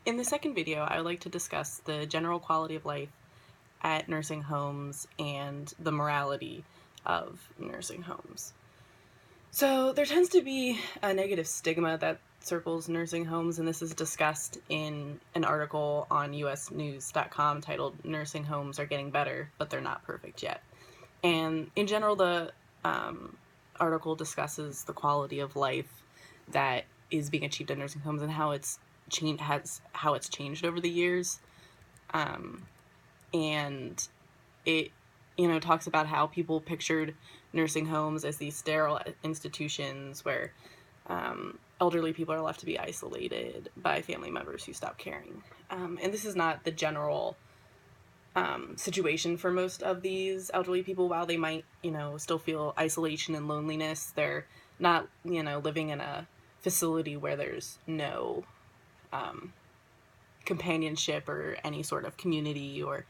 In the second video, I would like to discuss the general quality of life at nursing homes and the morality of nursing homes. So there tends to be a negative stigma that circles nursing homes, and this is discussed in an article on usnews.com titled "Nursing Homes Are Getting Better, but They're Not Perfect Yet." And in general, the article discusses the quality of life that is being achieved at nursing homes and how it's changed over the years. And it talks about how people pictured nursing homes as these sterile institutions where elderly people are left to be isolated by family members who stop caring. And this is not the general situation for most of these elderly people. While they might, still feel isolation and loneliness, they're not, living in a facility where there's no companionship or any sort of community, or,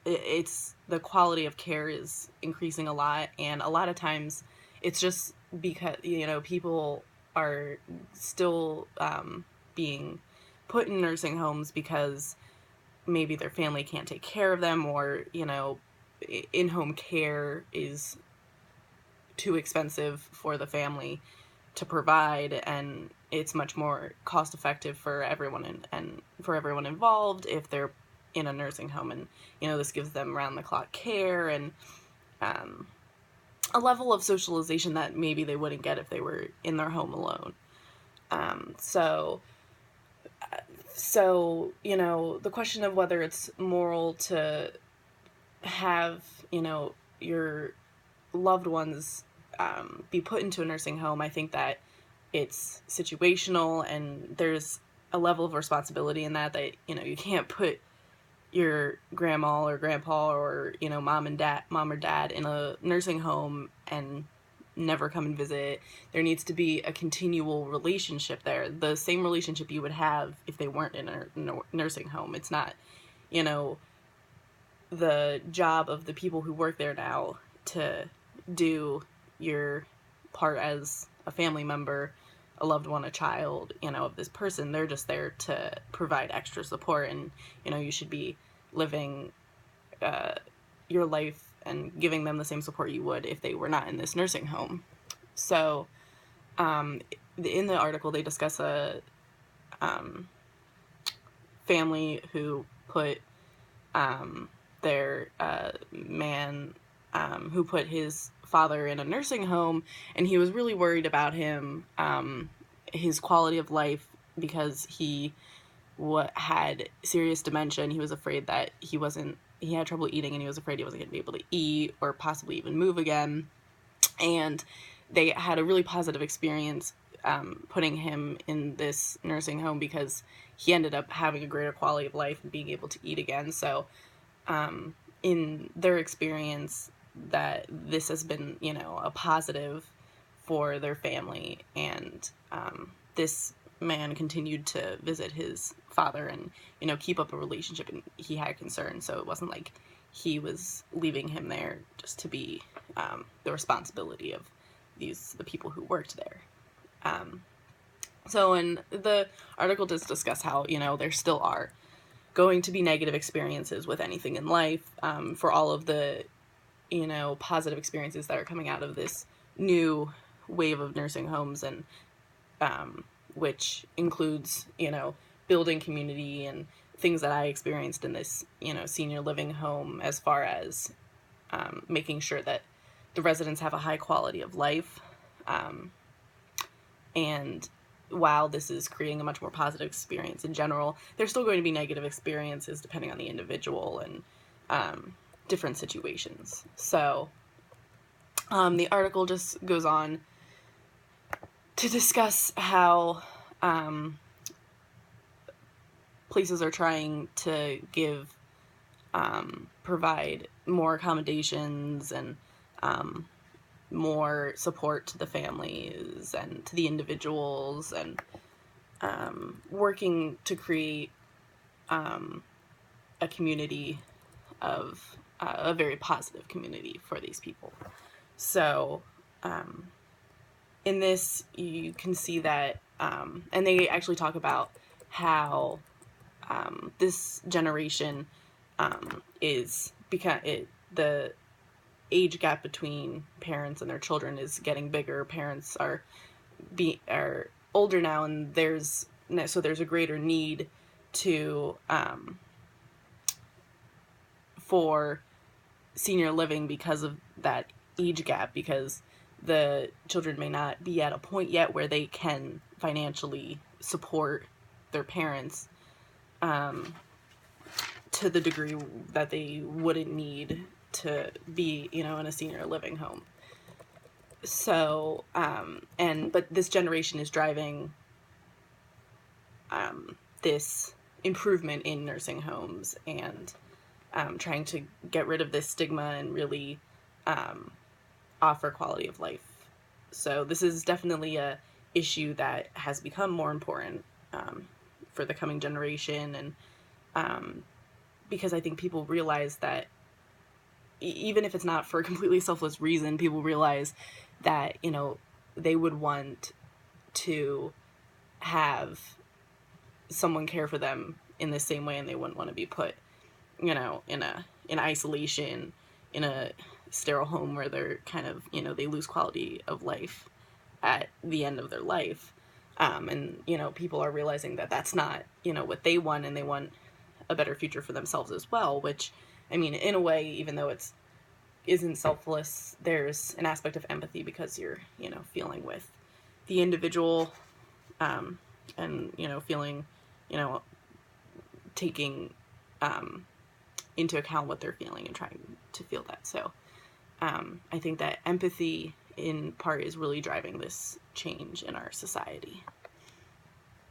it's the quality of care is increasing a lot, and a lot of times it's just because people are still being put in nursing homes because maybe their family can't take care of them, or in-home care is too expensive for the family to provide, and it's much more cost effective for everyone and for everyone involved if they're in a nursing home. And this gives them round the clock care and a level of socialization that maybe they wouldn't get if they were in their home alone. So the question of whether it's moral to have your loved ones be put into a nursing home, I think that it's situational, and there's a level of responsibility in that you can't put your grandma or grandpa or mom or dad in a nursing home and never come and visit. There needs to be a continual relationship there, the same relationship you would have if they weren't in a nursing home. It's not the job of the people who work there now to do your part as a family member, a loved one, a child, of this person. They're just there to provide extra support, and you should be living your life and giving them the same support you would if they were not in this nursing home. So in the article, they discuss a family who put their man who put his father in a nursing home, and he was really worried about him, his quality of life, because he had serious dementia, and he was afraid that he had trouble eating, and he was afraid he wasn't going to be able to eat or possibly even move again. And they had a really positive experience putting him in this nursing home because he ended up having a greater quality of life and being able to eat again. So in their experience, that this has been, a positive for their family. And this man continued to visit his father and, keep up a relationship, and he had concerns. So it wasn't like he was leaving him there just to be the responsibility of the people who worked there. So in the article does discuss how, there still are going to be negative experiences with anything in life, for all of the positive experiences that are coming out of this new wave of nursing homes, and which includes building community and things that I experienced in this senior living home, as far as making sure that the residents have a high quality of life. And while this is creating a much more positive experience in general, there's still going to be negative experiences depending on the individual and different situations. So the article just goes on to discuss how places are trying to provide more accommodations and more support to the families and to the individuals, and working to create a community of a very positive community for these people. So in this, you can see that, and they actually talk about how this generation is because the age gap between parents and their children is getting bigger. Parents are older now, and there's a greater need to for senior living because of that age gap, because the children may not be at a point yet where they can financially support their parents to the degree that they wouldn't need to be, in a senior living home. So, but this generation is driving this improvement in nursing homes, and trying to get rid of this stigma and really offer quality of life. So this is definitely a issue that has become more important for the coming generation, and because I think people realize that even if it's not for a completely selfless reason, people realize that, they would want to have someone care for them in the same way, and they wouldn't want to be put, in isolation, in a sterile home where they're kind of, they lose quality of life at the end of their life. And, people are realizing that that's not, what they want, and they want a better future for themselves as well, which, I mean, in a way, even though isn't selfless, there's an aspect of empathy, because you're, feeling with the individual, and, feeling, taking into account what they're feeling and trying to feel that. So I think that empathy in part is really driving this change in our society.